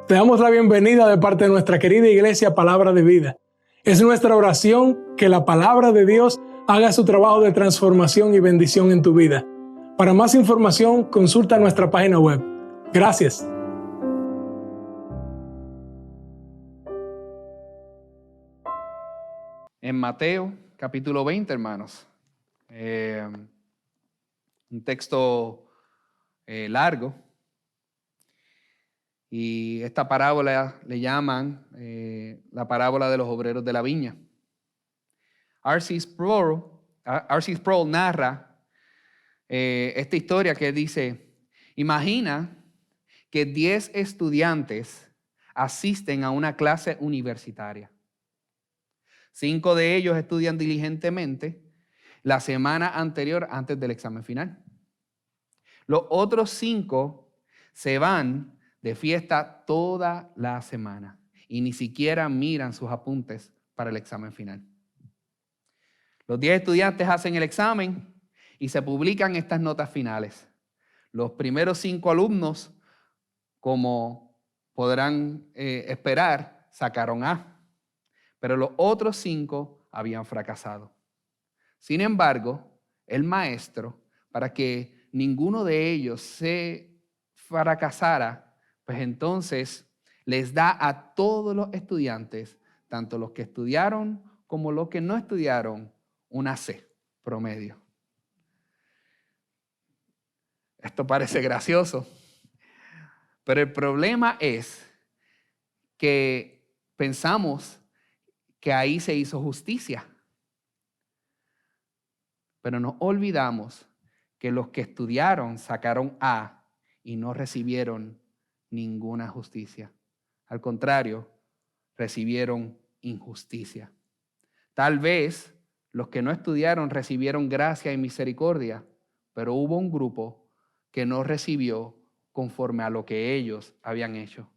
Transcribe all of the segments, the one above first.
Te damos la bienvenida de parte de nuestra querida iglesia Palabra de Vida. Es nuestra oración que la palabra de Dios haga su trabajo de transformación y bendición en tu vida. Para más información, consulta nuestra página web. Gracias. En Mateo, capítulo 20, hermanos. Un texto largo. Y esta parábola le llaman la parábola de los obreros de la viña. R.C. Sproul narra esta historia que dice: imagina que 10 estudiantes asisten a una clase universitaria. 5 de ellos estudian diligentemente la semana anterior antes del examen final. Los otros 5 se van de fiesta toda la semana y ni siquiera miran sus apuntes para el examen final. Los 10 estudiantes hacen el examen y se publican estas notas finales. Los primeros 5 alumnos, como podrán esperar, sacaron A, pero los otros 5 habían fracasado. Sin embargo, el maestro, para que ninguno de ellos se fracasara, pues entonces les da a todos los estudiantes, tanto los que estudiaron como los que no estudiaron, una C promedio. Esto parece gracioso, pero el problema es que pensamos que ahí se hizo justicia. Pero nos olvidamos que los que estudiaron sacaron A y no recibieron ninguna justicia. Al contrario, recibieron injusticia. Tal vez los que no estudiaron recibieron gracia y misericordia, pero hubo un grupo que no recibió conforme a lo que ellos habían hecho.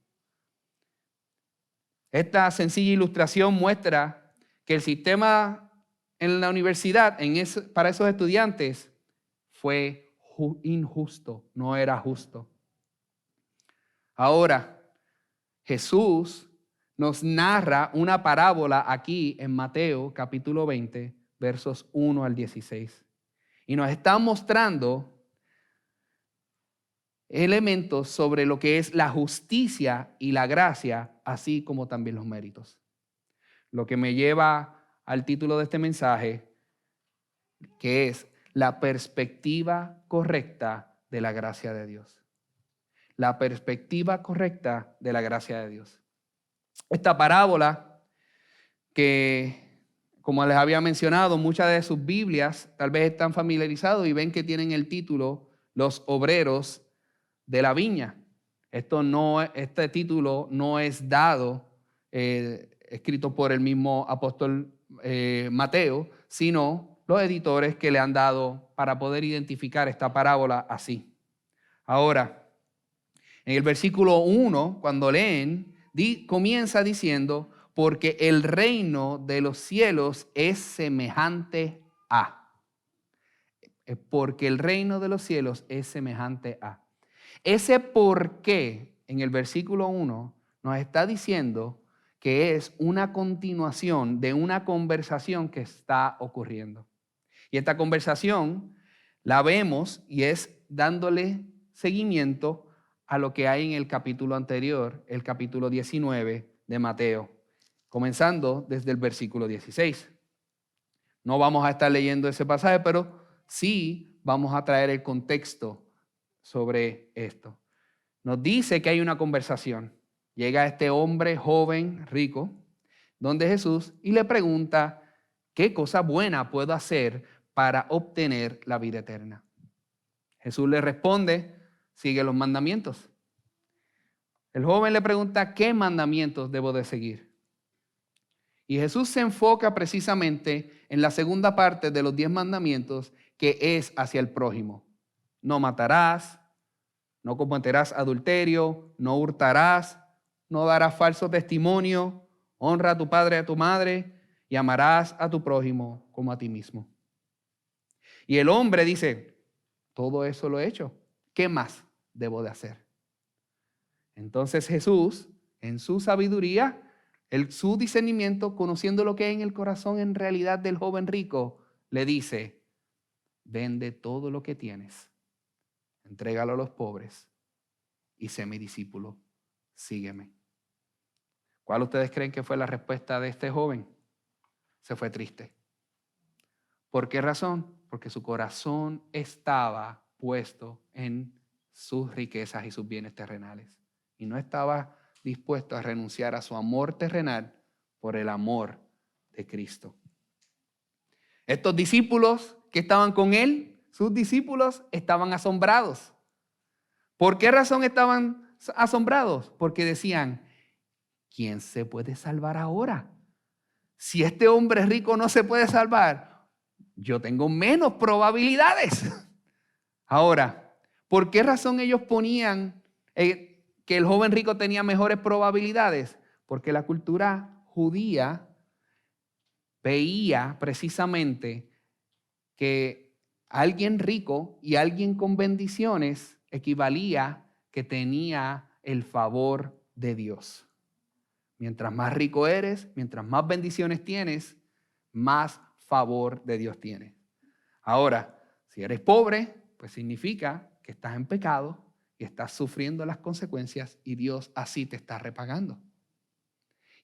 Esta sencilla ilustración muestra que el sistema en la universidad para esos estudiantes fue injusto, no era justo. Ahora, Jesús nos narra una parábola aquí en Mateo capítulo 20, versos 1 al 16. Y nos está mostrando elementos sobre lo que es la justicia y la gracia, así como también los méritos. Lo que me lleva al título de este mensaje, que es la perspectiva correcta de la gracia de Dios. La perspectiva correcta de la gracia de Dios. Esta parábola que, como les había mencionado, muchas de sus Biblias tal vez están familiarizados y ven que tienen el título Los obreros de la viña. Este título no es dado, escrito por el mismo apóstol Mateo, sino los editores que le han dado para poder identificar esta parábola así. Ahora, en el versículo 1, cuando leen, comienza diciendo: porque el reino de los cielos es semejante a. Porque el reino de los cielos es semejante a. Ese por qué en el versículo 1 nos está diciendo que es una continuación de una conversación que está ocurriendo. Y esta conversación la vemos y es dándole seguimiento a lo que hay en el capítulo anterior, el capítulo 19 de Mateo, comenzando desde el versículo 16. No vamos a estar leyendo ese pasaje, pero sí vamos a traer el contexto sobre esto. Nos dice que hay una conversación. Llega este hombre joven, rico, donde Jesús y le pregunta: ¿qué cosa buena puedo hacer para obtener la vida eterna? Jesús le responde: sigue los mandamientos. El joven le pregunta: ¿qué mandamientos debo de seguir? Y Jesús se enfoca precisamente en la segunda parte de los 10 mandamientos, que es hacia el prójimo. No matarás, no cometerás adulterio, no hurtarás, no darás falso testimonio, honra a tu padre y a tu madre y amarás a tu prójimo como a ti mismo. Y el hombre dice: todo eso lo he hecho, ¿qué más debo de hacer? Entonces Jesús en su sabiduría, su discernimiento, conociendo lo que hay en el corazón en realidad del joven rico, le dice, vende todo lo que tienes, entrégalo a los pobres y sé mi discípulo, sígueme. ¿Cuál ustedes creen que fue la respuesta de este joven? Se fue triste. ¿Por qué razón? Porque su corazón estaba puesto en sus riquezas y sus bienes terrenales. Y no estaba dispuesto a renunciar a su amor terrenal por el amor de Cristo. Estos discípulos que estaban con él, sus discípulos, estaban asombrados. ¿Por qué razón estaban asombrados? Porque decían, ¿quién se puede salvar ahora? Si este hombre rico no se puede salvar, yo tengo menos probabilidades. Ahora, ¿por qué razón ellos ponían que el joven rico tenía mejores probabilidades? Porque la cultura judía veía precisamente que alguien rico y alguien con bendiciones equivalía que tenía el favor de Dios. Mientras más rico eres, mientras más bendiciones tienes, más favor de Dios tienes. Ahora, si eres pobre, pues significa que estás en pecado y estás sufriendo las consecuencias y Dios así te está repagando.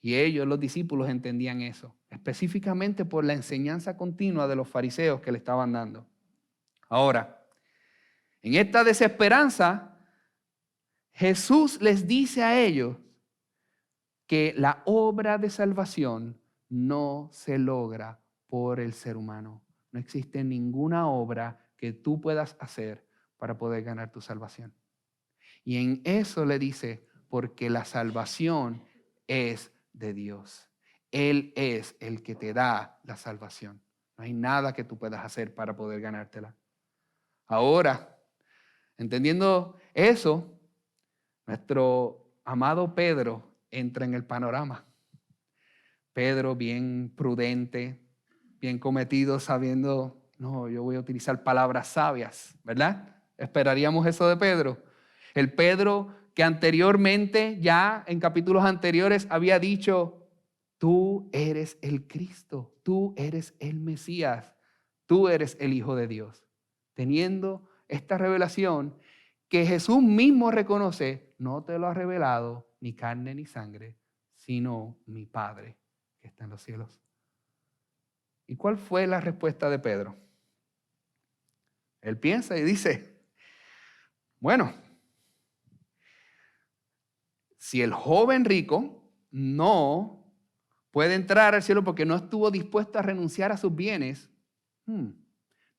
Y ellos, los discípulos, entendían eso, específicamente por la enseñanza continua de los fariseos que le estaban dando. Ahora, en esta desesperanza, Jesús les dice a ellos que la obra de salvación no se logra por el ser humano. No existe ninguna obra que tú puedas hacer para poder ganar tu salvación. Y en eso le dice, porque la salvación es de Dios. Él es el que te da la salvación. No hay nada que tú puedas hacer para poder ganártela. Ahora, entendiendo eso, nuestro amado Pedro entra en el panorama. Pedro, bien prudente, bien cometido, sabiendo, no, yo voy a utilizar palabras sabias, ¿verdad? Esperaríamos eso de Pedro. El Pedro que anteriormente, ya en capítulos anteriores, había dicho, tú eres el Cristo, tú eres el Mesías, tú eres el Hijo de Dios. Teniendo esta revelación que Jesús mismo reconoce, no te lo ha revelado ni carne ni sangre, sino mi Padre que está en los cielos. ¿Y cuál fue la respuesta de Pedro? Él piensa y dice, bueno, si el joven rico no puede entrar al cielo porque no estuvo dispuesto a renunciar a sus bienes,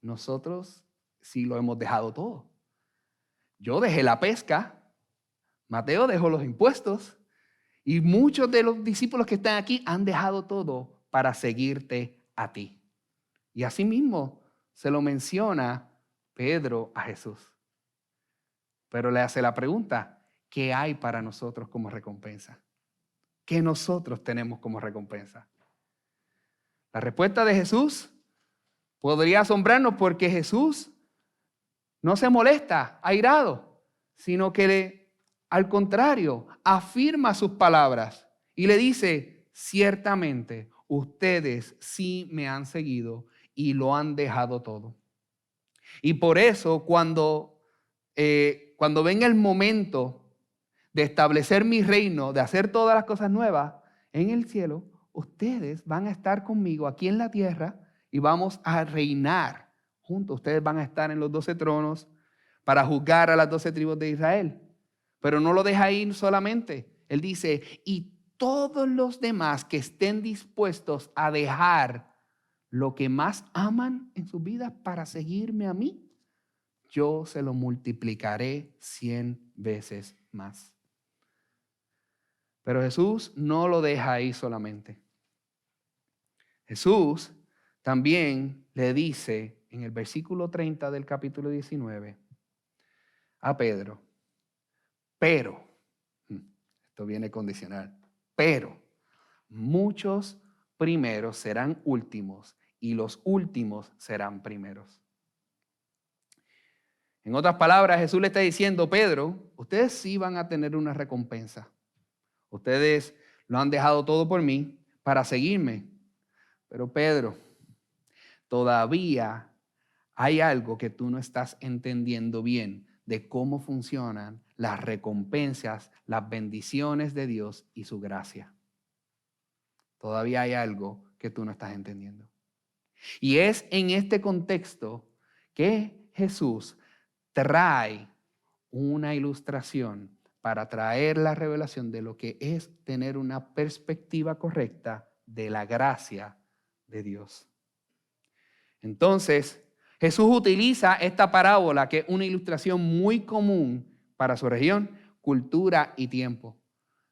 nosotros sí lo hemos dejado todo. Yo dejé la pesca, Mateo dejó los impuestos y muchos de los discípulos que están aquí han dejado todo para seguirte a ti. Y así mismo se lo menciona Pedro a Jesús. Pero le hace la pregunta, ¿qué hay para nosotros como recompensa? ¿Qué nosotros tenemos como recompensa? La respuesta de Jesús podría asombrarnos porque Jesús no se molesta, airado, sino que al contrario, afirma sus palabras y le dice, ciertamente ustedes sí me han seguido y lo han dejado todo. Y por eso cuando venga el momento de establecer mi reino, de hacer todas las cosas nuevas en el cielo, ustedes van a estar conmigo aquí en la tierra y vamos a reinar juntos. Ustedes van a estar en los 12 tronos para juzgar a las 12 tribus de Israel. Pero no lo deja ahí solamente. Él dice, y todos los demás que estén dispuestos a dejar lo que más aman en sus vidas para seguirme a mí, yo se lo multiplicaré 100 veces más. Pero Jesús no lo deja ahí solamente. Jesús también le dice en el versículo 30 del capítulo 19 a Pedro, pero, esto viene condicional, pero muchos primeros serán últimos y los últimos serán primeros. En otras palabras, Jesús le está diciendo, Pedro, ustedes sí van a tener una recompensa. Ustedes lo han dejado todo por mí para seguirme. Pero Pedro, todavía hay algo que tú no estás entendiendo bien de cómo funcionan las recompensas, las bendiciones de Dios y su gracia. Todavía hay algo que tú no estás entendiendo. Y es en este contexto que Jesús trae una ilustración para traer la revelación de lo que es tener una perspectiva correcta de la gracia de Dios. Entonces, Jesús utiliza esta parábola, que es una ilustración muy común para su región, cultura y tiempo.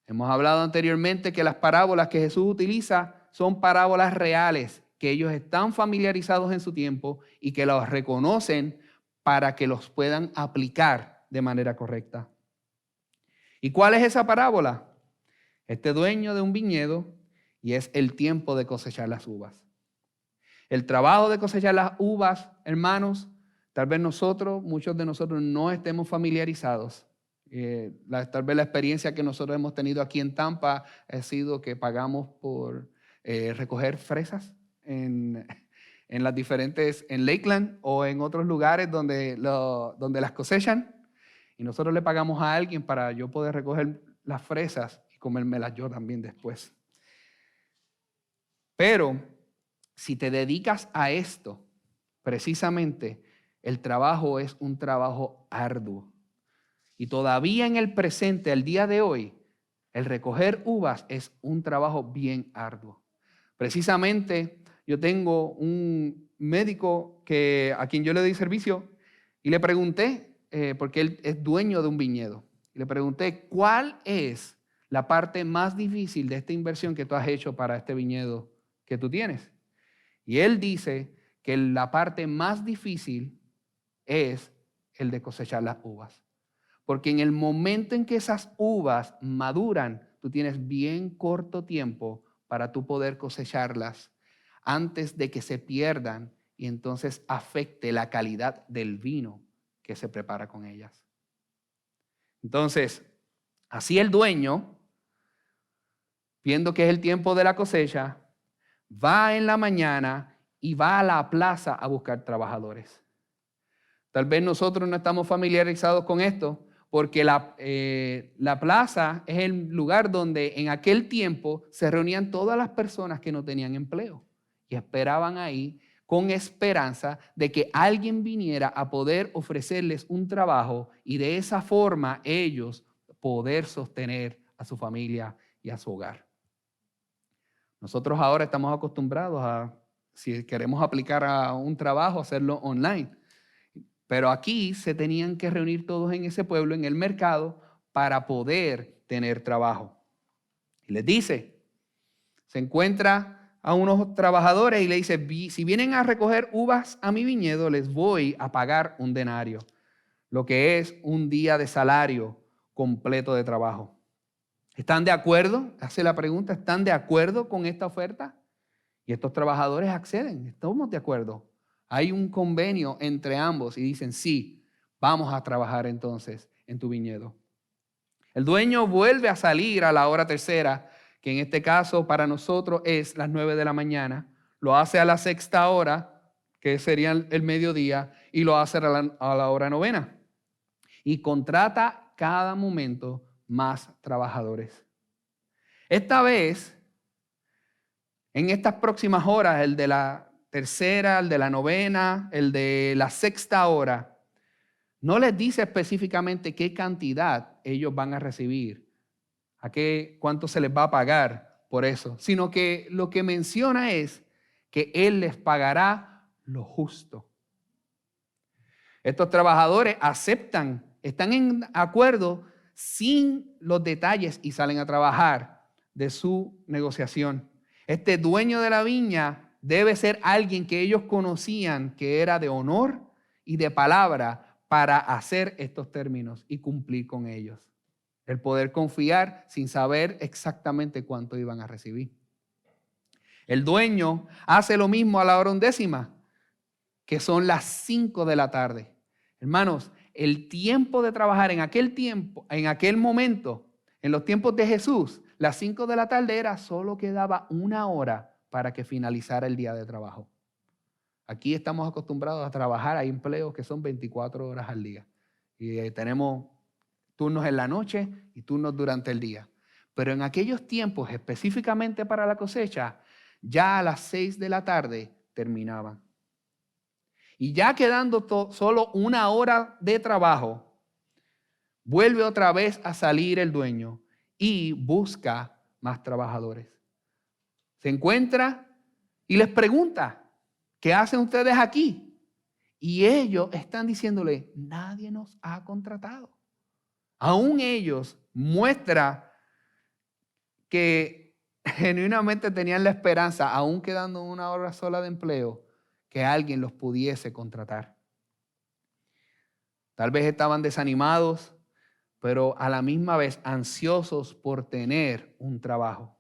Hemos hablado anteriormente que las parábolas que Jesús utiliza son parábolas reales, que ellos están familiarizados en su tiempo y que los reconocen para que los puedan aplicar de manera correcta. ¿Y cuál es esa parábola? Este dueño de un viñedo, y es el tiempo de cosechar las uvas. El trabajo de cosechar las uvas, hermanos, tal vez muchos de nosotros no estemos familiarizados. Tal vez la experiencia que nosotros hemos tenido aquí en Tampa ha sido que pagamos por recoger fresas en las diferentes, en Lakeland o en otros lugares donde las cosechan. Y nosotros le pagamos a alguien para yo poder recoger las fresas y comérmelas yo también después. Pero si te dedicas a esto, precisamente el trabajo es un trabajo arduo. Y todavía en el presente, al día de hoy, el recoger uvas es un trabajo bien arduo. Precisamente yo tengo un médico a quien yo le doy servicio y le pregunté, porque él es dueño de un viñedo, y le pregunté, ¿cuál es la parte más difícil de esta inversión que tú has hecho para este viñedo que tú tienes? Y él dice que la parte más difícil es el de cosechar las uvas. Porque en el momento en que esas uvas maduran, tú tienes bien corto tiempo para tú poder cosecharlas antes de que se pierdan y entonces afecte la calidad del vino que se prepara con ellas. Entonces, así el dueño, viendo que es el tiempo de la cosecha, va en la mañana y va a la plaza a buscar trabajadores. Tal vez nosotros no estamos familiarizados con esto, porque la plaza es el lugar donde en aquel tiempo se reunían todas las personas que no tenían empleo y esperaban ahí con esperanza de que alguien viniera a poder ofrecerles un trabajo y de esa forma ellos poder sostener a su familia y a su hogar. Nosotros ahora estamos acostumbrados a, si queremos aplicar a un trabajo, hacerlo online. Pero aquí se tenían que reunir todos en ese pueblo, en el mercado, para poder tener trabajo. Y les dice, se encuentra a unos trabajadores y le dice, si vienen a recoger uvas a mi viñedo, les voy a pagar un denario, lo que es un día de salario completo de trabajo. ¿Están de acuerdo? Hace la pregunta, ¿están de acuerdo con esta oferta? Y estos trabajadores acceden, estamos de acuerdo. Hay un convenio entre ambos y dicen, sí, vamos a trabajar entonces en tu viñedo. El dueño vuelve a salir a la hora tercera, que en este caso para nosotros es las 9 de la mañana. Lo hace a la sexta hora, que sería el mediodía, y lo hace a la hora novena. Y contrata cada momento más trabajadores. Esta vez, en estas próximas horas, el de la tercera, el de la novena, el de la sexta hora, no les dice específicamente qué cantidad ellos van a recibir, cuánto se les va a pagar por eso, sino que lo que menciona es que Él les pagará lo justo. Estos trabajadores aceptan, están en acuerdo sin los detalles y salen a trabajar de su negociación. Este dueño de la viña debe ser alguien que ellos conocían que era de honor y de palabra para hacer estos términos y cumplir con ellos. El poder confiar sin saber exactamente cuánto iban a recibir. El dueño hace lo mismo a la hora 11, que son las 5 de la tarde. Hermanos, el tiempo de trabajar en aquel momento En los tiempos de Jesús, las 5 de la tarde era solo quedaba 1 hora para que finalizara el día de trabajo. Aquí estamos acostumbrados a trabajar, hay empleos que son 24 horas al día. Y tenemos turnos en la noche y turnos durante el día. Pero en aquellos tiempos, específicamente para la cosecha, ya a las 6 de la tarde terminaban. Y ya quedando solo 1 hora de trabajo, vuelve otra vez a salir el dueño y busca más trabajadores. Se encuentra y les pregunta, ¿qué hacen ustedes aquí? Y ellos están diciéndole, nadie nos ha contratado. Aún ellos muestra que genuinamente tenían la esperanza, aún quedando 1 hora sola de empleo, que alguien los pudiese contratar. Tal vez estaban desanimados, pero a la misma vez ansiosos por tener un trabajo.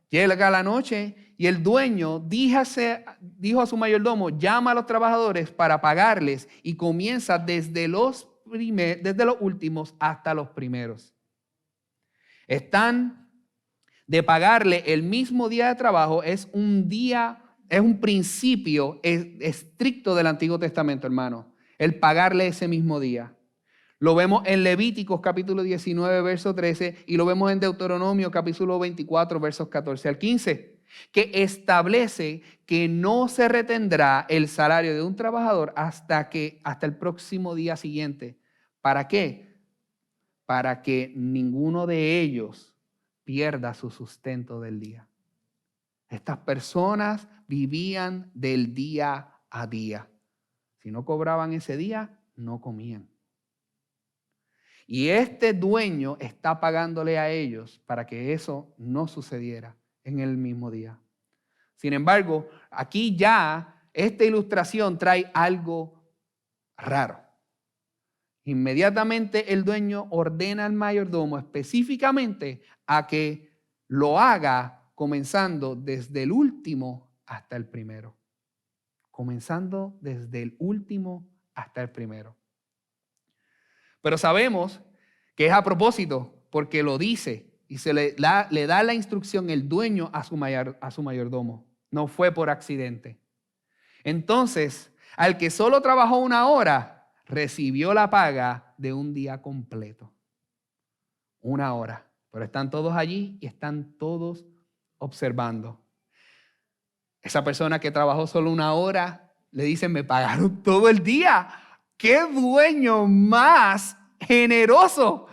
Llega la noche y el dueño dijo a su mayordomo, llama a los trabajadores para pagarles y comienza desde los últimos hasta los primeros. Están de pagarle el mismo día de trabajo, es un principio estricto del Antiguo Testamento, hermano, el pagarle ese mismo día. Lo vemos en Levíticos capítulo 19, verso 13, y lo vemos en Deuteronomio capítulo 24, versos 14 al 15, que establece que no se retendrá el salario de un trabajador hasta el próximo día siguiente. ¿Para qué? Para que ninguno de ellos pierda su sustento del día. Estas personas vivían del día a día. Si no cobraban ese día, no comían. Y este dueño está pagándole a ellos para que eso no sucediera en el mismo día. Sin embargo, aquí ya esta ilustración trae algo raro. Inmediatamente el dueño ordena al mayordomo específicamente a que lo haga comenzando desde el último hasta el primero. Comenzando desde el último hasta el primero. Pero sabemos que es a propósito, porque lo dice y se le da la instrucción el dueño a su mayordomo. No fue por accidente. Entonces, al que solo trabajó 1 hora, recibió la paga de un día completo. 1 hora. Pero están todos allí y están todos observando. Esa persona que trabajó solo 1 hora, le dicen, me pagaron todo el día. ¡Qué dueño más generoso!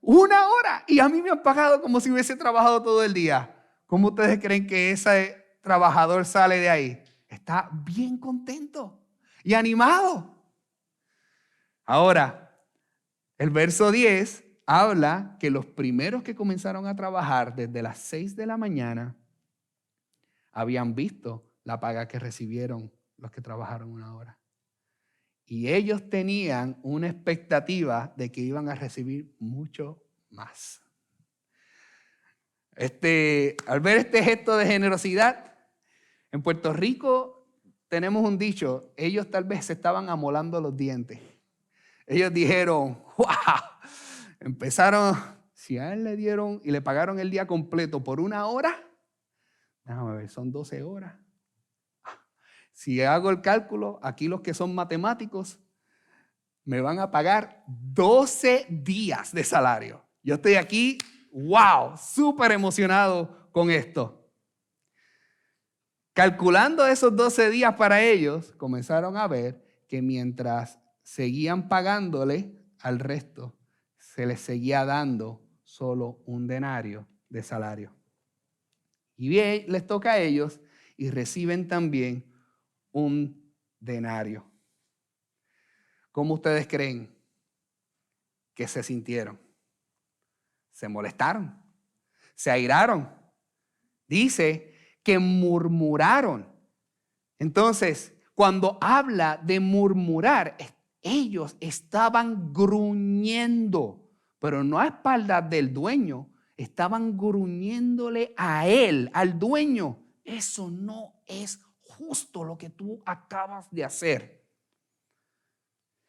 1 hora y a mí me han pagado como si hubiese trabajado todo el día. ¿Cómo ustedes creen que ese trabajador sale de ahí? Está bien contento y animado. Ahora, el verso 10 habla que los primeros que comenzaron a trabajar desde las 6 de la mañana habían visto la paga que recibieron los que trabajaron 1 hora. Y ellos tenían una expectativa de que iban a recibir mucho más. Al ver este gesto de generosidad, en Puerto Rico tenemos un dicho, ellos tal vez se estaban amolando los dientes. Ellos dijeron, ¡wow! Empezaron, si a él le dieron y le pagaron el día completo por 1 hora, déjame ver, son 12 horas. Si hago el cálculo, aquí los que son matemáticos me van a pagar 12 días de salario. Yo estoy aquí, wow, súper emocionado con esto. Calculando esos 12 días para ellos, comenzaron a ver que mientras seguían pagándole al resto, se les seguía dando solo 1 denario de salario. Y bien, les toca a ellos y reciben también 1 denario. ¿Cómo ustedes creen que se sintieron? Se molestaron, se airaron. Dice que murmuraron. Entonces, cuando habla de murmurar, ellos estaban gruñendo, pero no a espaldas del dueño, estaban gruñéndole a él, al dueño. Eso no es justo lo que tú acabas de hacer.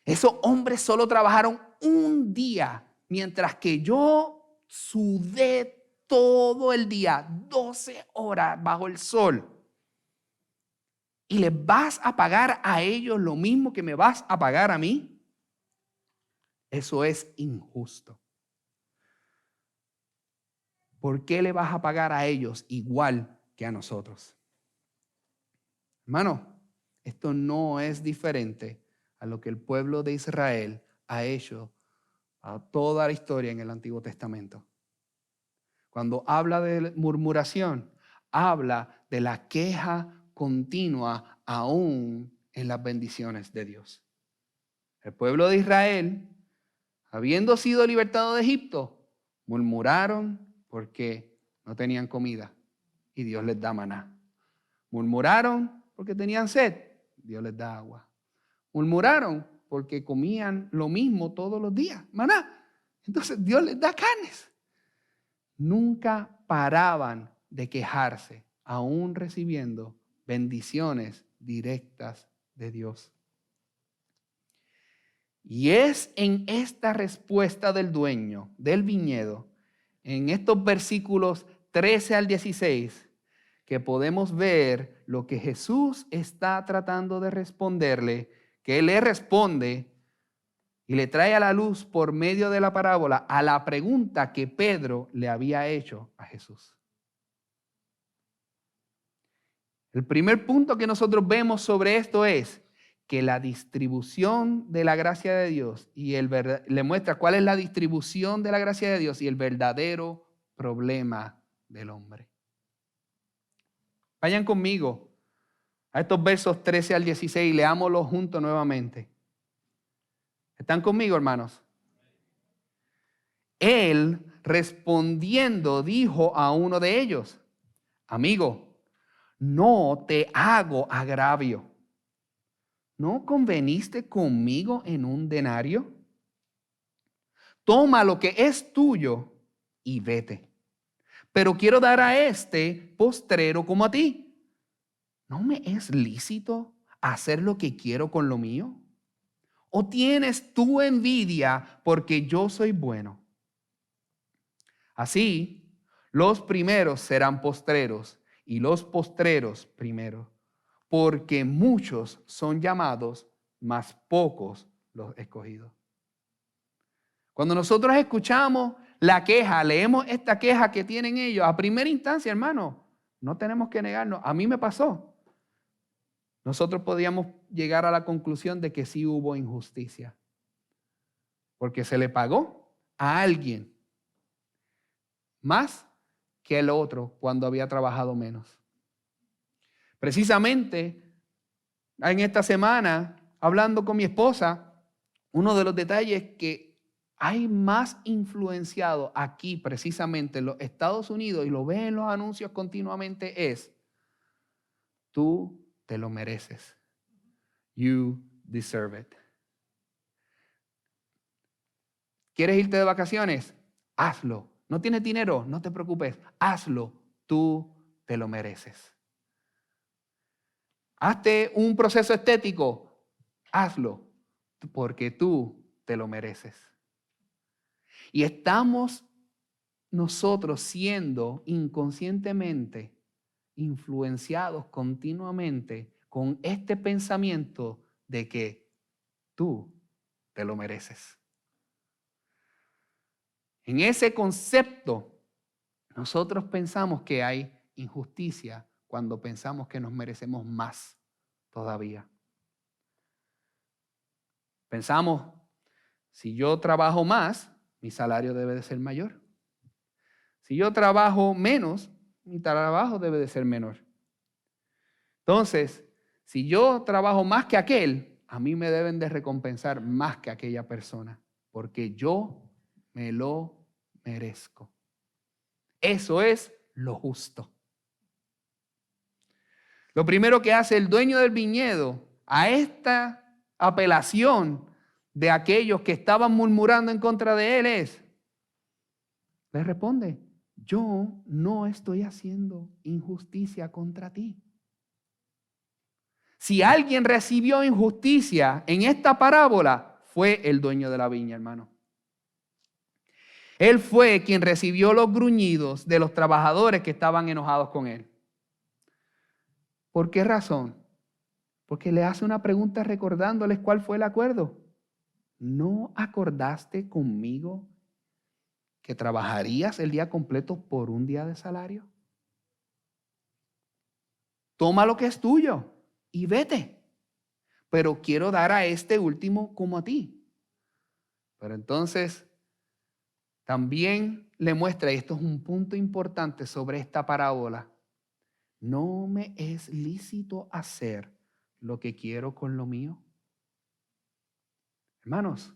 Esos hombres solo trabajaron 1 día, mientras que yo sudé todo el día, 12 horas bajo el sol. ¿Y les vas a pagar a ellos lo mismo que me vas a pagar a mí? Eso es injusto. ¿Por qué le vas a pagar a ellos igual que a nosotros? Hermano, esto no es diferente a lo que el pueblo de Israel ha hecho a toda la historia en el Antiguo Testamento. Cuando habla de murmuración, habla de la queja continua aún en las bendiciones de Dios. El pueblo de Israel, habiendo sido libertado de Egipto, murmuraron porque no tenían comida y Dios les da maná. Murmuraron porque tenían sed, Dios les da agua. Murmuraron porque comían lo mismo todos los días, maná. Entonces Dios les da carnes. Nunca paraban de quejarse, aún recibiendo bendiciones directas de Dios. Y es en esta respuesta del dueño del viñedo, en estos versículos 13 al 16, que podemos ver lo que Jesús está tratando de responderle, que Él le responde y le trae a la luz por medio de la parábola a la pregunta que Pedro le había hecho a Jesús. El primer punto que nosotros vemos sobre esto es que la distribución de la gracia de Dios le muestra cuál es la distribución de la gracia de Dios y el verdadero problema del hombre. Vayan conmigo a estos versos 13 al 16 y leámoslos juntos nuevamente. ¿Están conmigo, hermanos? Él respondiendo dijo a uno de ellos: amigo, no te hago agravio. ¿No conveniste conmigo en un denario? Toma lo que es tuyo y vete. Pero quiero dar a este postrero como a ti. ¿No me es lícito hacer lo que quiero con lo mío? ¿O tienes tú envidia porque yo soy bueno? Así, los primeros serán postreros y los postreros primeros, porque muchos son llamados, mas pocos los escogidos. Cuando nosotros escuchamos la queja, leemos esta queja que tienen ellos, a primera instancia, hermano, no tenemos que negarnos. A mí me pasó. Nosotros podíamos llegar a la conclusión de que sí hubo injusticia, porque se le pagó a alguien más que el otro cuando había trabajado menos. Precisamente en esta semana, hablando con mi esposa, uno de los detalles que hay más influenciado aquí precisamente en los Estados Unidos, y lo ven en los anuncios continuamente, es: tú te lo mereces. You deserve it. ¿Quieres irte de vacaciones? Hazlo. ¿No tienes dinero? No te preocupes. Hazlo. Tú te lo mereces. Hazte un proceso estético. Hazlo. Porque tú te lo mereces. Y estamos nosotros siendo inconscientemente influenciados continuamente con este pensamiento de que tú te lo mereces. En ese concepto, nosotros pensamos que hay injusticia cuando pensamos que nos merecemos más todavía. Pensamos, si yo trabajo más, mi salario debe de ser mayor. Si yo trabajo menos, mi trabajo debe de ser menor. Entonces, si yo trabajo más que aquel, a mí me deben de recompensar más que aquella persona, porque yo me lo merezco. Eso es lo justo. Lo primero que hace el dueño del viñedo a esta apelación de aquellos que estaban murmurando en contra de él es, le responde: yo no estoy haciendo injusticia contra ti. Si alguien recibió injusticia en esta parábola, fue el dueño de la viña, hermano. Él fue quien recibió los gruñidos de los trabajadores que estaban enojados con él. ¿Por qué razón? Porque le hace una pregunta recordándoles cuál fue el acuerdo. ¿No acordaste conmigo que trabajarías el día completo por un día de salario? Toma lo que es tuyo y vete. Pero quiero dar a este último como a ti. Pero entonces también le muestra, y esto es un punto importante sobre esta parábola, ¿no me es lícito hacer lo que quiero con lo mío? Hermanos,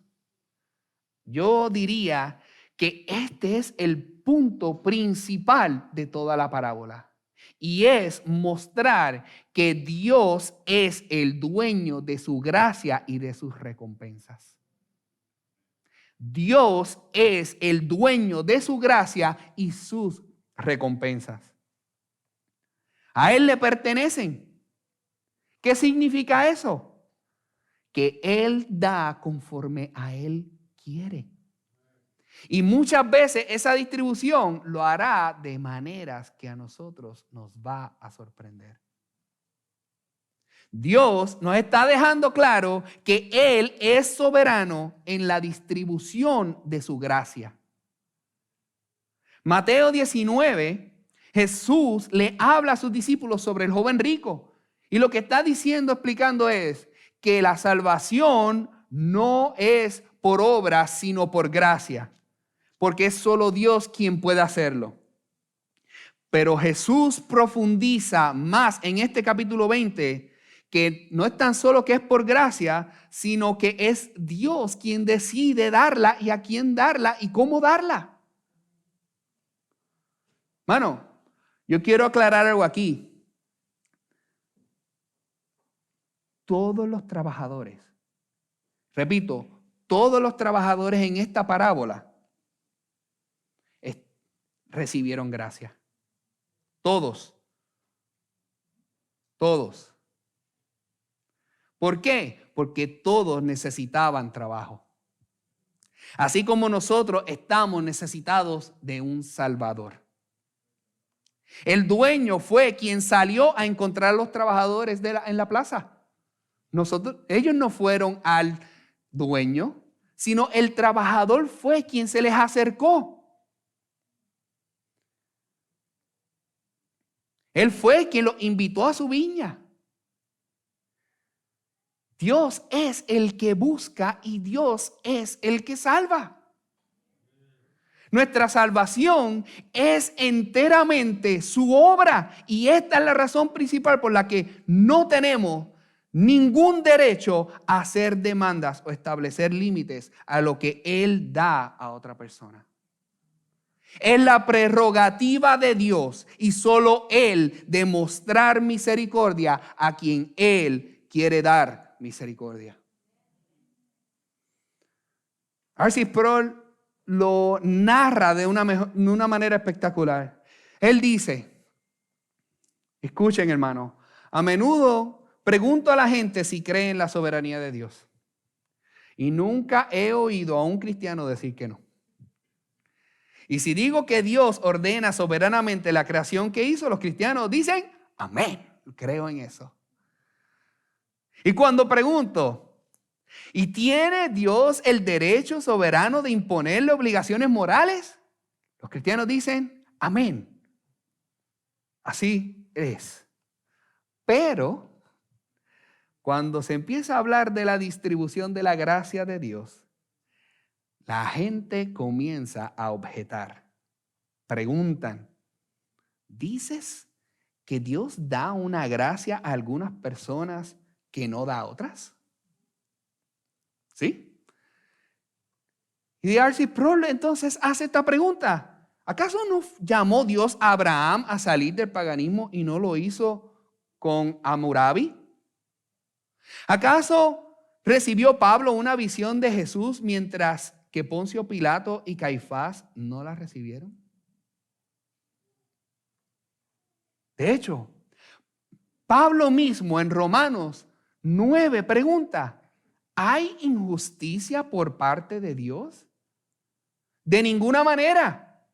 yo diría que este es el punto principal de toda la parábola. Y es mostrar que Dios es el dueño de su gracia y de sus recompensas. Dios es el dueño de su gracia y sus recompensas. A Él le pertenecen. ¿Qué significa eso? Que Él da conforme a Él quiere. Y muchas veces esa distribución lo hará de maneras que a nosotros nos va a sorprender. Dios nos está dejando claro que Él es soberano en la distribución de su gracia. Mateo 19, Jesús le habla a sus discípulos sobre el joven rico. Y lo que está diciendo, explicando es que la salvación no es por obra, sino por gracia. Porque es solo Dios quien puede hacerlo. Pero Jesús profundiza más en este capítulo 20 que no es tan solo que es por gracia, sino que es Dios quien decide darla y a quién darla y cómo darla. Mano, yo quiero aclarar algo aquí. Todos los trabajadores, repito, todos los trabajadores en esta parábola recibieron gracia. Todos. Todos. ¿Por qué? Porque todos necesitaban trabajo. Así como nosotros estamos necesitados de un Salvador. El dueño fue quien salió a encontrar a los trabajadores en la plaza. Ellos no fueron al dueño, sino el trabajador fue quien se les acercó. Él fue quien los invitó a su viña. Dios es el que busca y Dios es el que salva. Nuestra salvación es enteramente su obra y esta es la razón principal por la que no tenemos ningún derecho a hacer demandas o establecer límites a lo que Él da a otra persona. Es la prerrogativa de Dios y solo Él demostrar misericordia a quien Él quiere dar misericordia. R.C. Sproul lo narra de una manera espectacular. Él dice, escuchen hermano, a menudo pregunto a la gente si cree en la soberanía de Dios y nunca he oído a un cristiano decir que no. Y si digo que Dios ordena soberanamente la creación que hizo, los cristianos dicen, amén, creo en eso. Y cuando pregunto, ¿y tiene Dios el derecho soberano de imponerle obligaciones morales? Los cristianos dicen, amén. Así es. Pero cuando se empieza a hablar de la distribución de la gracia de Dios, la gente comienza a objetar. Preguntan, ¿dices que Dios da una gracia a algunas personas que no da a otras? ¿Sí? Y R.C. Sproul entonces hace esta pregunta. ¿Acaso no llamó Dios a Abraham a salir del paganismo y no lo hizo con Hammurabi? ¿Acaso recibió Pablo una visión de Jesús mientras que Poncio Pilato y Caifás no la recibieron? De hecho, Pablo mismo en Romanos 9 pregunta, ¿hay injusticia por parte de Dios? De ninguna manera.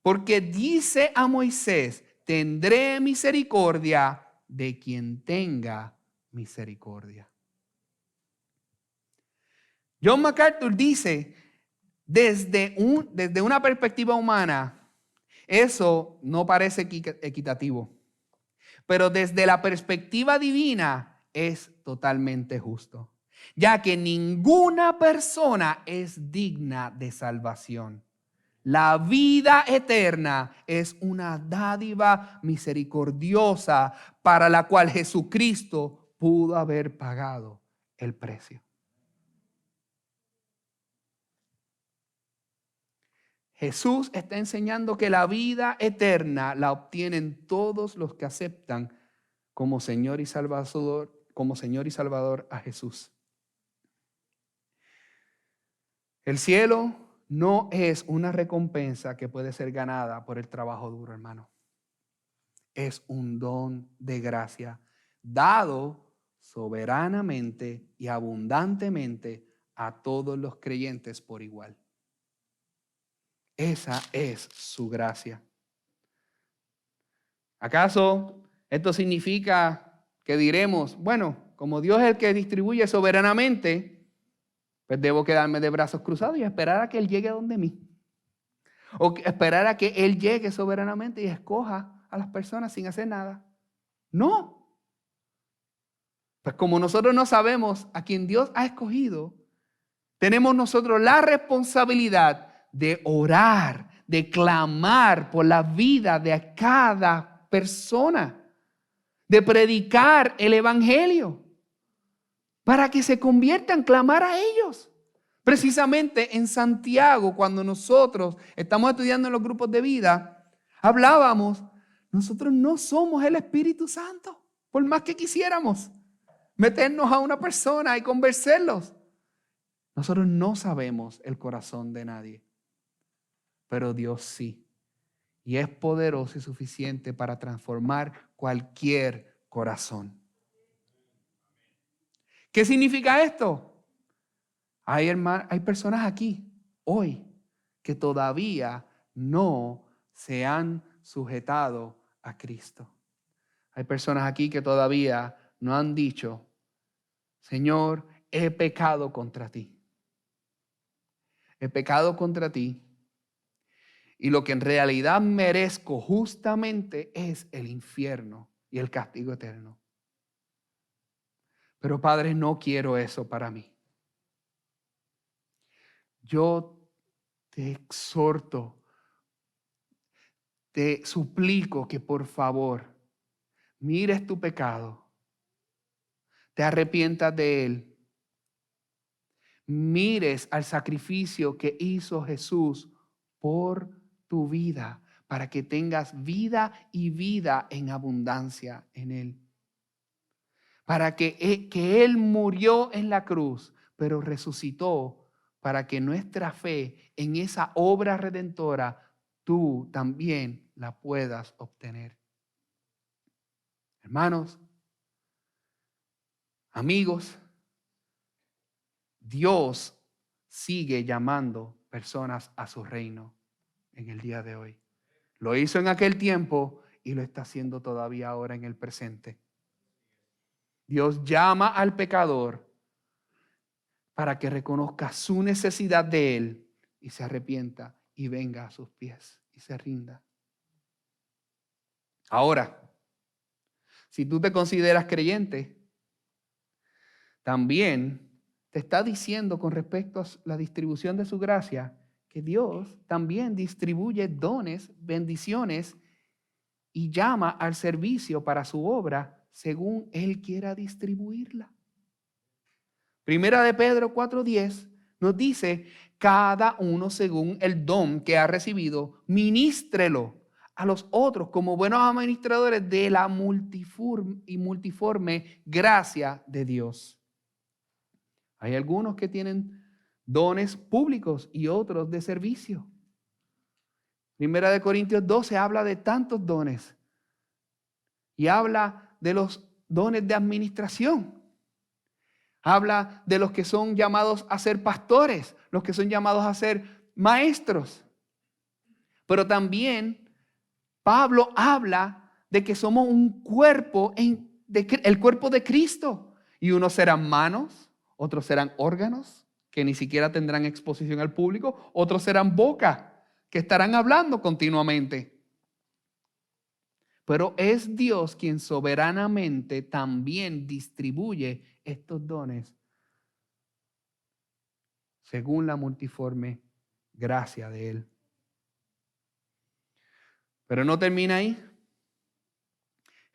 Porque dice a Moisés, tendré misericordia de quien tenga misericordia. John MacArthur dice, desde una perspectiva humana, eso no parece equitativo. Pero desde la perspectiva divina es totalmente justo, ya que ninguna persona es digna de salvación. La vida eterna es una dádiva misericordiosa para la cual Jesucristo pudo haber pagado el precio. Jesús está enseñando que la vida eterna la obtienen todos los que aceptan como Señor y Salvador a Jesús. El cielo no es una recompensa que puede ser ganada por el trabajo duro, hermano. Es un don de gracia dado soberanamente y abundantemente a todos los creyentes por igual. Esa es su gracia. ¿Acaso esto significa que diremos, bueno, como Dios es el que distribuye soberanamente, pues debo quedarme de brazos cruzados y esperar a que Él llegue donde mí? O esperar a que Él llegue soberanamente y escoja a las personas sin hacer nada. No. Pues como nosotros no sabemos a quién Dios ha escogido, tenemos nosotros la responsabilidad de orar, de clamar por la vida de cada persona, de predicar el evangelio para que se conviertan, clamar a ellos. Precisamente en Santiago, cuando nosotros estamos estudiando en los grupos de vida, hablábamos, nosotros no somos el Espíritu Santo, por más que quisiéramos meternos a una persona y convencerlos. Nosotros no sabemos el corazón de nadie, pero Dios sí. Y es poderoso y suficiente para transformar cualquier corazón. ¿Qué significa esto? Hay personas aquí, hoy, que todavía no se han sujetado a Cristo. Hay personas aquí que todavía no han dicho, Señor, he pecado contra ti. He pecado contra ti. Y lo que en realidad merezco justamente es el infierno y el castigo eterno. Pero Padre, no quiero eso para mí. Yo te exhorto, te suplico que por favor mires tu pecado, te arrepientas de él, mires al sacrificio que hizo Jesús por tu vida, para que tengas vida y vida en abundancia en él. Para que él murió en la cruz, pero resucitó para que nuestra fe en esa obra redentora tú también la puedas obtener. Hermanos, amigos, Dios sigue llamando personas a su reino en el día de hoy. Lo hizo en aquel tiempo y lo está haciendo todavía ahora en el presente. Dios llama al pecador para que reconozca su necesidad de Él y se arrepienta y venga a sus pies y se rinda. Ahora, si tú te consideras creyente, también te está diciendo con respecto a la distribución de su gracia que Dios también distribuye dones, bendiciones y llama al servicio para su obra según Él quiera distribuirla. Primera de Pedro 4:10 nos dice, cada uno según el don que ha recibido, ministrelo a los otros como buenos administradores de la multiforme gracia de Dios. Hay algunos que tienen dones públicos y otros de servicio. Primera de Corintios 12 habla de tantos dones y habla de los dones de administración. Habla de los que son llamados a ser pastores, los que son llamados a ser maestros. Pero también Pablo habla de que somos un cuerpo, el cuerpo de Cristo. Y unos serán manos, otros serán órganos, que ni siquiera tendrán exposición al público. Otros serán boca, que estarán hablando continuamente. Pero es Dios quien soberanamente también distribuye estos dones según la multiforme gracia de Él. Pero no termina ahí.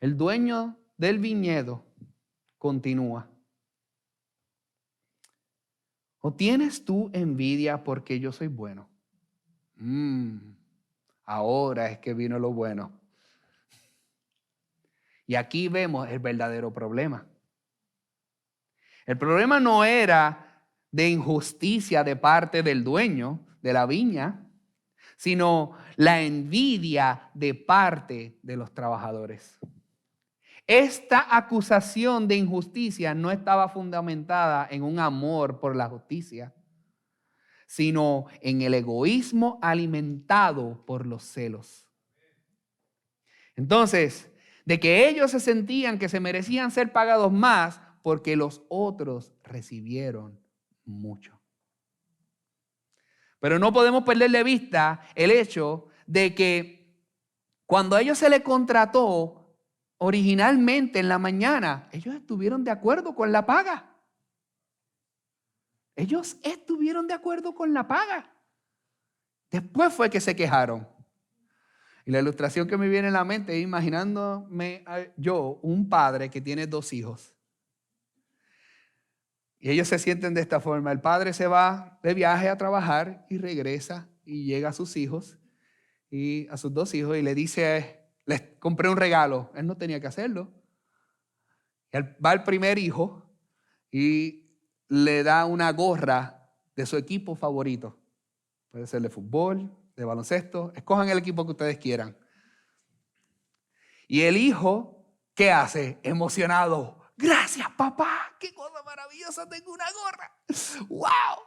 El dueño del viñedo continúa. ¿O tienes tú envidia porque yo soy bueno? Ahora es que vino lo bueno. Y aquí vemos el verdadero problema. El problema no era de injusticia de parte del dueño de la viña, sino la envidia de parte de los trabajadores. Esta acusación de injusticia no estaba fundamentada en un amor por la justicia, sino en el egoísmo alimentado por los celos. Entonces, de que ellos se sentían que se merecían ser pagados más porque los otros recibieron mucho. Pero no podemos perder de vista el hecho de que cuando a ellos se les contrató originalmente en la mañana, ellos estuvieron de acuerdo con la paga. Ellos estuvieron de acuerdo con la paga. Después fue que se quejaron. Y la ilustración que me viene en la mente es imaginándome yo, un padre que tiene 2 hijos. Y ellos se sienten de esta forma. El padre se va de viaje a trabajar y regresa y llega a sus hijos y a sus 2 hijos y le dice, les compré un regalo. Él no tenía que hacerlo. Va el primer hijo y le da una gorra de su equipo favorito. Puede ser de fútbol, de baloncesto. Escojan el equipo que ustedes quieran. Y el hijo, ¿qué hace? Emocionado. Gracias, papá. Qué cosa maravillosa. Tengo una gorra. ¡Wow!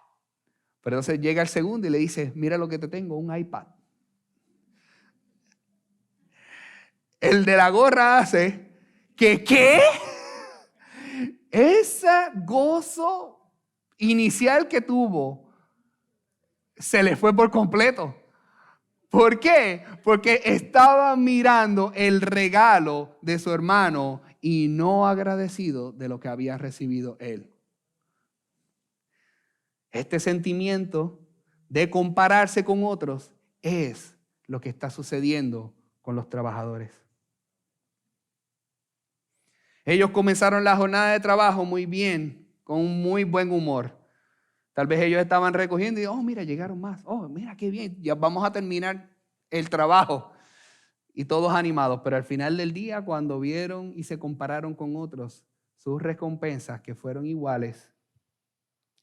Pero entonces llega el segundo y le dice, mira lo que te tengo, un iPad. El de la gorra hace que, ¿qué? Ese gozo inicial que tuvo se le fue por completo. ¿Por qué? Porque estaba mirando el regalo de su hermano y no agradecido de lo que había recibido él. Este sentimiento de compararse con otros es lo que está sucediendo con los trabajadores. Ellos comenzaron la jornada de trabajo muy bien, con un muy buen humor. Tal vez ellos estaban recogiendo y, oh, mira, llegaron más. Oh, mira, qué bien, ya vamos a terminar el trabajo. Y todos animados, pero al final del día, cuando vieron y se compararon con otros, sus recompensas que fueron iguales,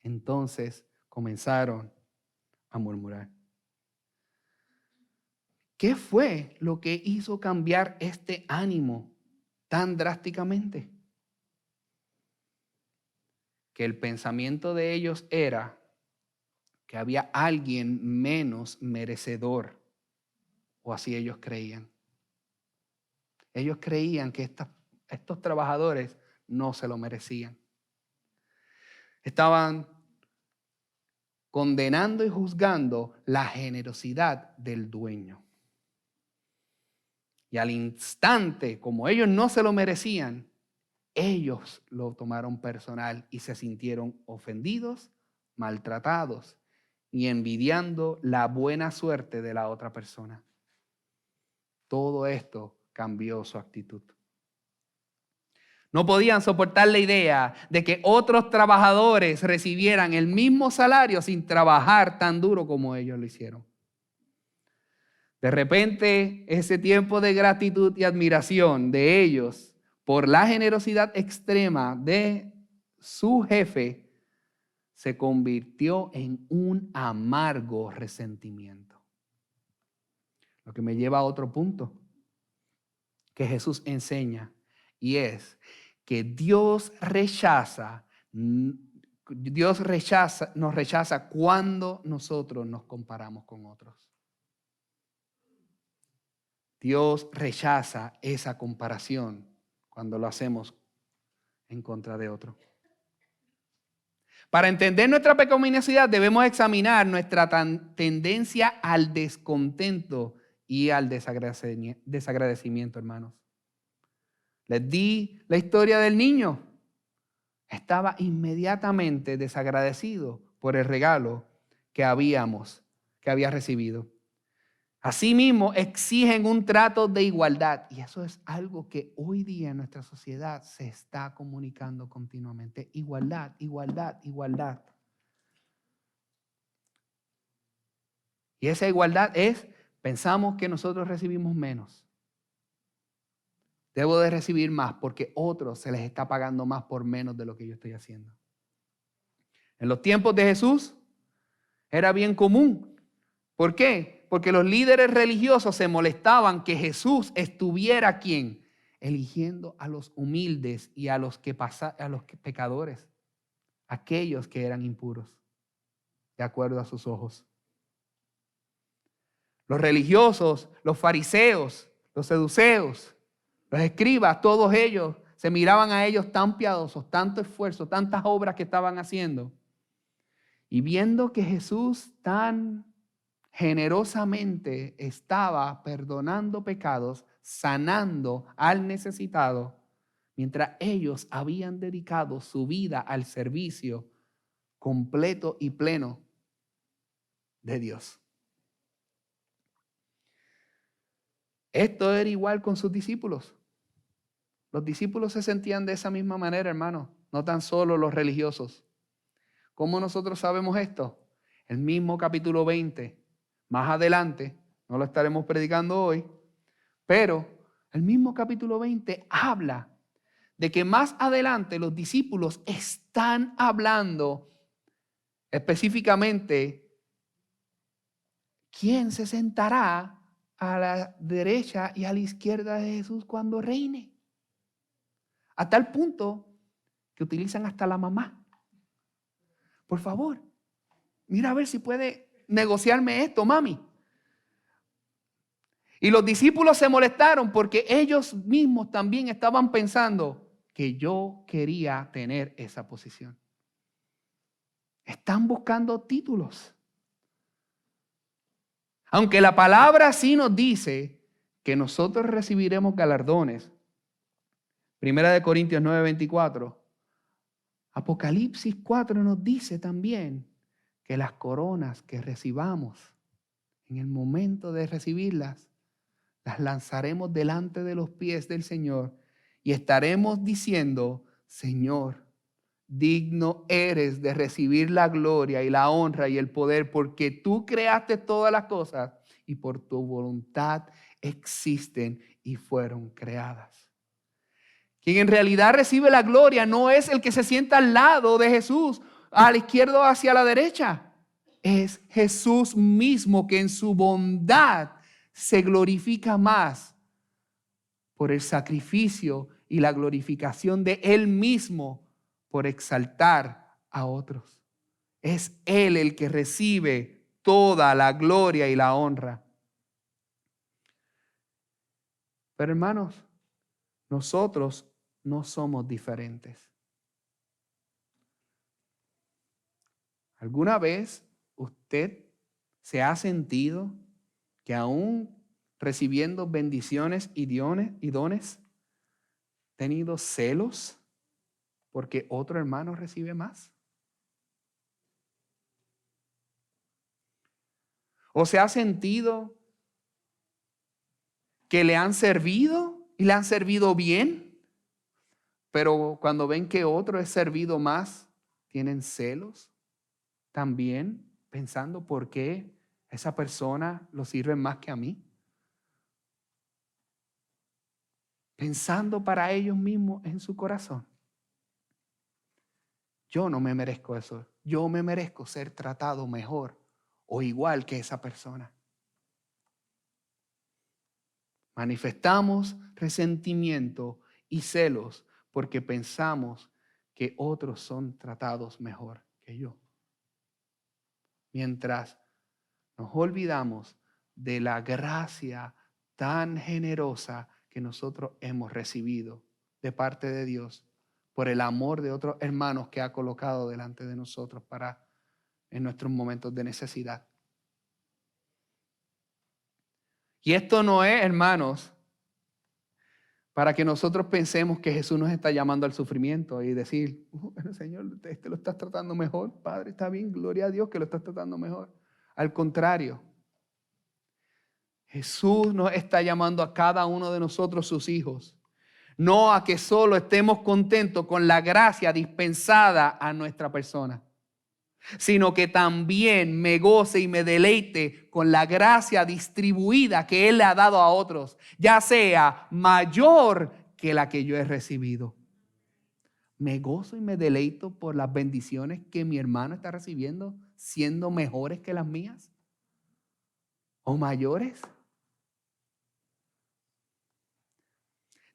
entonces comenzaron a murmurar. ¿Qué fue lo que hizo cambiar este ánimo tan drásticamente? Que el pensamiento de ellos era que había alguien menos merecedor, o así ellos creían. Ellos creían que estos trabajadores no se lo merecían. Estaban condenando y juzgando la generosidad del dueño. Y al instante, como ellos no se lo merecían, ellos lo tomaron personal y se sintieron ofendidos, maltratados y envidiando la buena suerte de la otra persona. Todo esto cambió su actitud. No podían soportar la idea de que otros trabajadores recibieran el mismo salario sin trabajar tan duro como ellos lo hicieron. De repente, ese tiempo de gratitud y admiración de ellos por la generosidad extrema de su jefe se convirtió en un amargo resentimiento. Lo que me lleva a otro punto que Jesús enseña, y es que Dios rechaza Dios nos rechaza cuando nosotros nos comparamos con otros. Dios rechaza esa comparación cuando lo hacemos en contra de otro. Para entender nuestra pecaminosidad debemos examinar nuestra tendencia al descontento y al desagradecimiento, hermanos. Les di la historia del niño. Estaba inmediatamente desagradecido por el regalo que había recibido. Asimismo, exigen un trato de igualdad. Y eso es algo que hoy día en nuestra sociedad se está comunicando continuamente. Igualdad, igualdad, igualdad. Y esa igualdad pensamos que nosotros recibimos menos. Debo de recibir más porque otros se les está pagando más por menos de lo que yo estoy haciendo. En los tiempos de Jesús era bien común. ¿Por qué? Porque los líderes religiosos se molestaban que Jesús estuviera ¿quién? Eligiendo a los humildes y a los pecadores, aquellos que eran impuros, de acuerdo a sus ojos. Los religiosos, los fariseos, los saduceos, los escribas, todos ellos se miraban a ellos tan piadosos, tanto esfuerzo, tantas obras que estaban haciendo. Y viendo que Jesús tan generosamente estaba perdonando pecados, sanando al necesitado, mientras ellos habían dedicado su vida al servicio completo y pleno de Dios. Esto era igual con sus discípulos. Los discípulos se sentían de esa misma manera, hermano, no tan solo los religiosos. ¿Cómo nosotros sabemos esto? El mismo capítulo 20, más adelante, no lo estaremos predicando hoy, pero el mismo capítulo 20 habla de que más adelante los discípulos están hablando específicamente quién se sentará a la derecha y a la izquierda de Jesús cuando reine. A tal punto que utilizan hasta la mamá. Por favor, mira a ver si puede negociarme esto, mami. Y los discípulos se molestaron porque ellos mismos también estaban pensando que yo quería tener esa posición. Están buscando títulos. Aunque la palabra sí nos dice que nosotros recibiremos galardones. 1 Corintios 9:24. Apocalipsis 4 nos dice también que las coronas que recibamos, en el momento de recibirlas, las lanzaremos delante de los pies del Señor y estaremos diciendo: Señor, digno eres de recibir la gloria y la honra y el poder, porque tú creaste todas las cosas y por tu voluntad existen y fueron creadas. Quien en realidad recibe la gloria no es el que se sienta al lado de Jesús, a la izquierda o hacia la derecha. Es Jesús mismo que en su bondad se glorifica más por el sacrificio y la glorificación de Él mismo por exaltar a otros. Es Él el que recibe toda la gloria y la honra. Pero hermanos, nosotros no somos diferentes. ¿Alguna vez usted se ha sentido que aún recibiendo bendiciones y dones, ha tenido celos porque otro hermano recibe más? ¿O se ha sentido que le han servido y le han servido bien, pero cuando ven que otro es servido más, tienen celos también, pensando por qué esa persona lo sirve más que a mí? Pensando para ellos mismos en su corazón: yo no me merezco eso, yo me merezco ser tratado mejor o igual que esa persona. Manifestamos resentimiento y celos porque pensamos que otros son tratados mejor que yo. Mientras nos olvidamos de la gracia tan generosa que nosotros hemos recibido de parte de Dios por el amor de otros hermanos que ha colocado delante de nosotros en nuestros momentos de necesidad. Y esto no es, hermanos, para que nosotros pensemos que Jesús nos está llamando al sufrimiento y decir, Señor, lo estás tratando mejor, Padre, está bien, gloria a Dios que lo estás tratando mejor. Al contrario, Jesús nos está llamando a cada uno de nosotros, sus hijos, no a que solo estemos contentos con la gracia dispensada a nuestra persona, sino que también me goce y me deleite con la gracia distribuida que Él le ha dado a otros, ya sea mayor que la que yo he recibido. Me gozo y me deleito por las bendiciones que mi hermano está recibiendo, siendo mejores que las mías o mayores.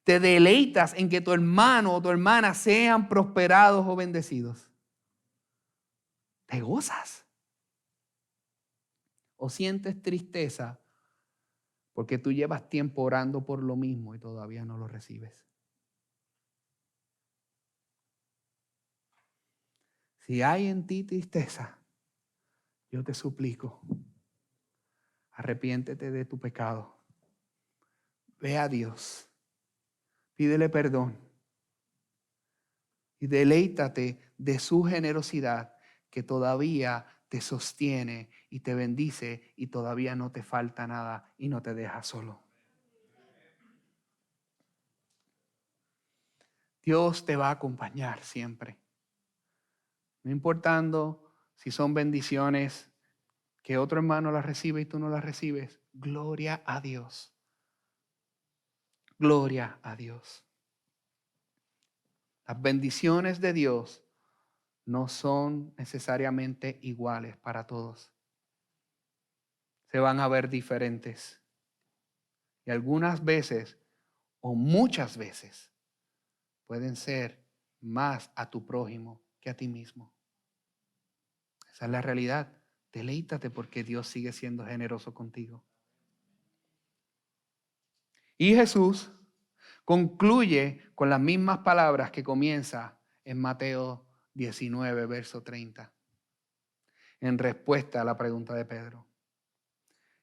Te deleitas en que tu hermano o tu hermana sean prosperados o bendecidos. ¿Te gozas? ¿O sientes tristeza porque tú llevas tiempo orando por lo mismo y todavía no lo recibes? Si hay en ti tristeza, yo te suplico, arrepiéntete de tu pecado. Ve a Dios, pídele perdón y deleítate de su generosidad que todavía te sostiene y te bendice y todavía no te falta nada y no te deja solo. Dios te va a acompañar siempre. No importando si son bendiciones que otro hermano las recibe y tú no las recibes. Gloria a Dios. Gloria a Dios. Las bendiciones de Dios no son necesariamente iguales para todos. Se van a ver diferentes. Y algunas veces, o muchas veces, pueden ser más a tu prójimo que a ti mismo. Esa es la realidad. Deleítate porque Dios sigue siendo generoso contigo. Y Jesús concluye con las mismas palabras que comienza en Mateo 19, verso 30, en respuesta a la pregunta de Pedro.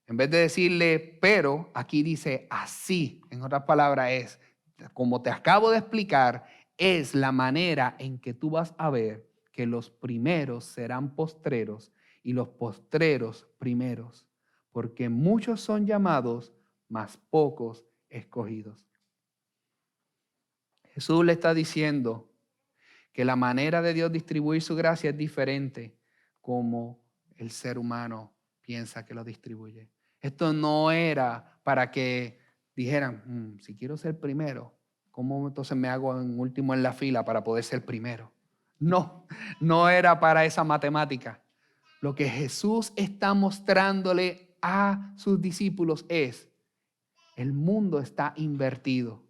En vez de decirle, pero, aquí dice así. En otras palabras es, como te acabo de explicar, es la manera en que tú vas a ver que los primeros serán postreros y los postreros primeros, porque muchos son llamados, mas pocos escogidos. Jesús le está diciendo que la manera de Dios distribuir su gracia es diferente como el ser humano piensa que lo distribuye. Esto no era para que dijeran, si quiero ser primero, ¿cómo entonces me hago en último en la fila para poder ser primero? No, no era para esa matemática. Lo que Jesús está mostrándole a sus discípulos es, el mundo está invertido.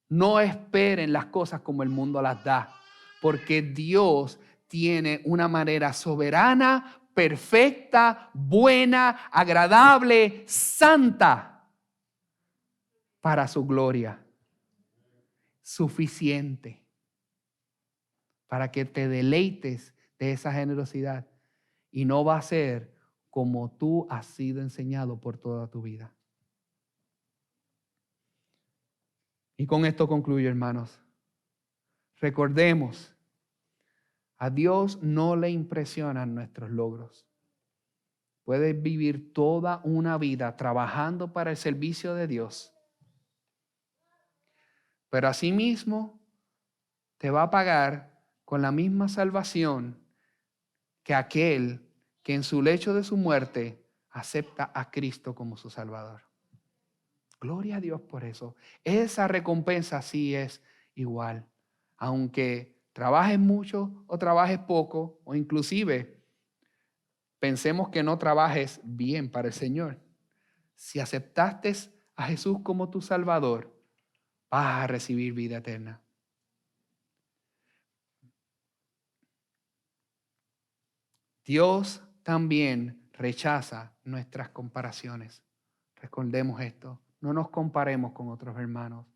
No esperen las cosas como el mundo las da, porque Dios tiene una manera soberana, perfecta, buena, agradable, santa para su gloria. Suficiente para que te deleites de esa generosidad y no va a ser como tú has sido enseñado por toda tu vida. Y con esto concluyo, hermanos. Recordemos, a Dios no le impresionan nuestros logros. Puedes vivir toda una vida trabajando para el servicio de Dios, pero asimismo te va a pagar con la misma salvación que aquel que en su lecho de su muerte acepta a Cristo como su Salvador. Gloria a Dios por eso. Esa recompensa sí es igual. Aunque trabajes mucho o trabajes poco, o inclusive pensemos que no trabajes bien para el Señor. Si aceptaste a Jesús como tu Salvador, vas a recibir vida eterna. Dios también rechaza nuestras comparaciones. Recordemos esto. No nos comparemos con otros hermanos.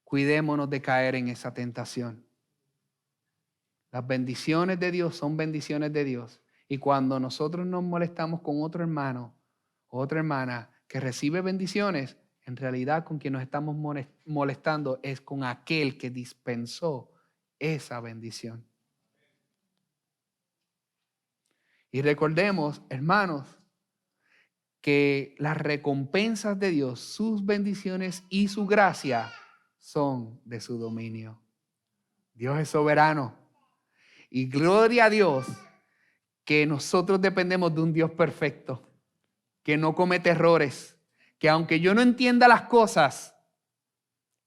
Cuidémonos de caer en esa tentación. Las bendiciones de Dios son bendiciones de Dios. Y cuando nosotros nos molestamos con otro hermano o otra hermana que recibe bendiciones, en realidad con quien nos estamos molestando es con aquel que dispensó esa bendición. Y recordemos, hermanos, que las recompensas de Dios, sus bendiciones y su gracia son de su dominio. Dios es soberano. Y gloria a Dios que nosotros dependemos de un Dios perfecto, que no comete errores, que aunque yo no entienda las cosas,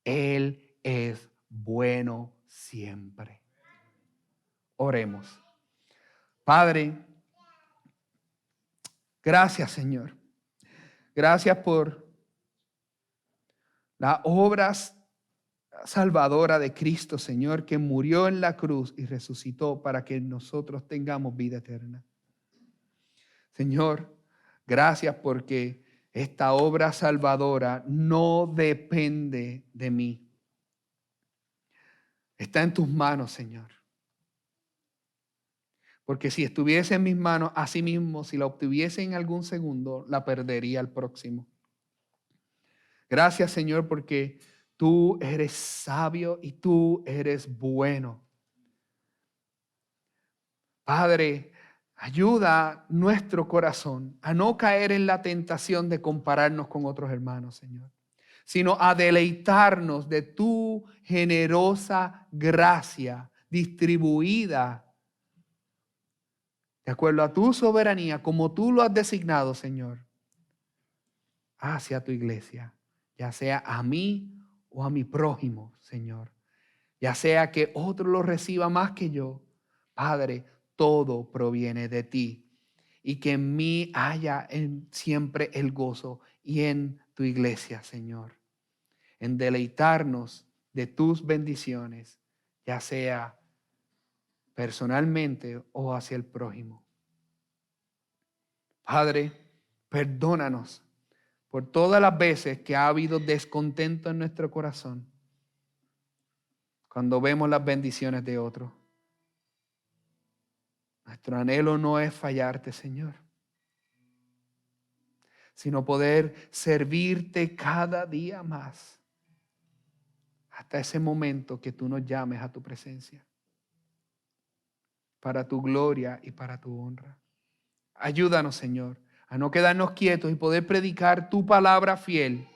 Él es bueno siempre. Oremos. Padre, gracias, Señor. Gracias por las obras salvadora de Cristo, Señor, que murió en la cruz y resucitó para que nosotros tengamos vida eterna. Señor, gracias porque esta obra salvadora no depende de mí. Está en tus manos, Señor. Porque si estuviese en mis manos, así mismo, si la obtuviese en algún segundo, la perdería al próximo. Gracias, Señor, porque tú eres sabio y tú eres bueno. Padre, ayuda nuestro corazón a no caer en la tentación de compararnos con otros hermanos, Señor, sino a deleitarnos de tu generosa gracia distribuida de acuerdo a tu soberanía, como tú lo has designado, Señor, hacia tu iglesia, ya sea a mí o a mi prójimo, Señor. Ya sea que otro lo reciba más que yo, Padre, todo proviene de ti. Y que en mí haya siempre el gozo y en tu iglesia, Señor. En deleitarnos de tus bendiciones, ya sea personalmente o hacia el prójimo. Padre, perdónanos por todas las veces que ha habido descontento en nuestro corazón cuando vemos las bendiciones de otros. Nuestro anhelo no es fallarte, Señor, sino poder servirte cada día más hasta ese momento que tú nos llames a tu presencia, para tu gloria y para tu honra. Ayúdanos, Señor, a no quedarnos quietos y poder predicar tu palabra fiel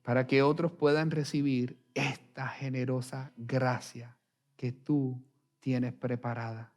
para que otros puedan recibir esta generosa gracia que tú tienes preparada.